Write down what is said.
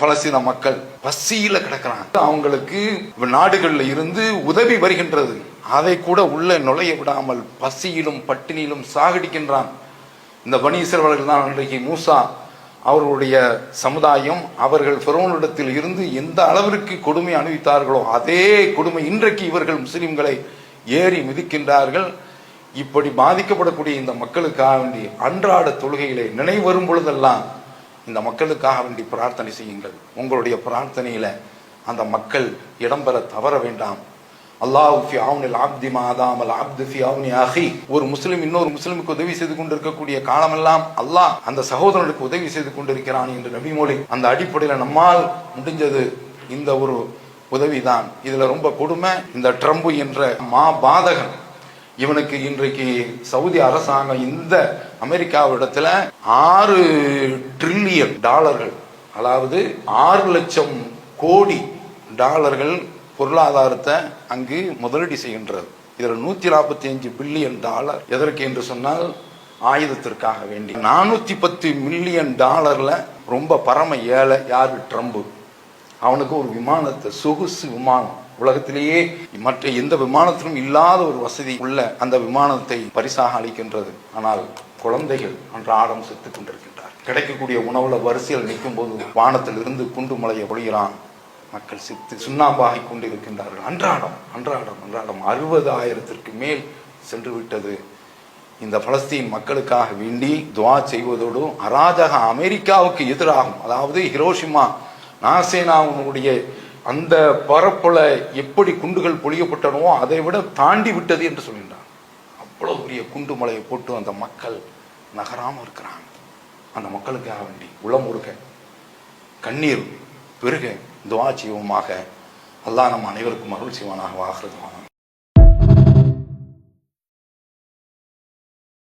பலஸ்தீன மக்கள் பசியில கிடக்கிறாங்க. அவங்களுக்கு நாடுகள்ல இருந்து உதவி வருகின்றது, அதை கூட உள்ள நுழைய விடாமல் பசியிலும் பட்டினியிலும் சாகடிக்கின்றான். இந்த பனி இஸ்ரவேலர்கள் தான் அன்றைக்கு மூசா அவர்களுடைய சமுதாயம் அவர்கள் ஃபிரௌனிடத்தில் இருந்து எந்த அளவிற்கு கொடுமை அனுபவித்தார்களோ அதே கொடுமை இன்றைக்கு இவர்கள் முஸ்லிம்களை ஏறி மிதிக்கின்றார்கள். இப்படி பாதிக்கப்படக்கூடிய இந்த மக்களுக்காக வேண்டி அன்றாட தொழுகையிலே நினைவு வரும் பொழுதெல்லாம் இந்த மக்களுக்காக வேண்டி பிரார்த்தனை செய்யுங்கள். உங்களுடைய பிரார்த்தனையில அந்த மக்கள் இடம்பெற தவற வேண்டாம். அல்லாஹ் ஃபி அவ்னில் அப்தி மா தாமல் அப்து ஃபி அவ்னி அஹி. ஒரு முஸ்லிம் இன்னொரு முஸ்லிமுக்கு உதவி செய்து கொண்டிருக்கக்கூடிய காலமெல்லாம் அல்லாஹ் அந்த சகோதரனுக்கு உதவி செய்து கொண்டிருக்கிறான் என்று நபிமொழி. அந்த அடிப்படையில் நம்மால் முடிஞ்சது இந்த ஒரு உதவிதான். இதுல ரொம்ப கொடுமை, இந்த ட்ரம்ப் என்ற மா பாதகன் இவனுக்கு இன்றைக்கு சவுதி அரசாங்கம் இந்த அமெரிக்காவிடத்துல $6 டிரில்லியன், அதாவது 6 லட்சம் கோடி டாலர்கள் பொருளாதாரத்தை அங்கு முதலீடு செய்கின்றது. இதுல $145 பில்லியன் எதற்கு என்று சொன்னால் ஆயுதத்திற்காக வேண்டி. $410 மில்லியன் ரொம்ப பரம ஏழை யாரு? ட்ரம்ப். அவனுக்கு ஒரு விமானத்தை, சொகுசு விமானம், உலகத்திலேயே மற்ற எந்த விமானத்திலும் இல்லாத ஒரு வசதி உள்ள அந்த விமானத்தை பரிசாக அளிக்கின்றது. ஆனால் குழந்தைகள் அன்றாடம் செத்துக் கொண்டிருக்கின்றார். கிடைக்கக்கூடிய உணவுல வரிசையில் நிற்கும் போது வானத்தில் இருந்து குண்டு மலையை பொழிகிறான். மக்கள் செத்து சுண்ணாம்பாகி கொண்டிருக்கின்றார்கள். அன்றாடம் அன்றாடம் அன்றாடம் 60,000க்கு மேல் சென்று விட்டது. இந்த பலஸ்தீன் மக்களுக்காக வேண்டி துவா செய்வதோடு அராஜக அமெரிக்காவுக்கு எதிராகும், அதாவது ஹிரோஷிமா நாசேனாவுடைய அந்த பரப்புல எப்படி குண்டுகள் பொழியப்பட்டனோ அதை விட தாண்டி விட்டது என்று சொல்கின்றார். அவ்வளவு பெரிய குண்டு மலையை போட்டு அந்த மக்கள் நகராம இருக்கிறாங்க. அந்த மக்களுக்காக வேண்டி உளம் உருக, கண்ணீர் பெருக துவா செய்வோமாக. அல்லாஹ் நம் அனைவருக்கும் அருள் செய்வானாக. ஆகிறது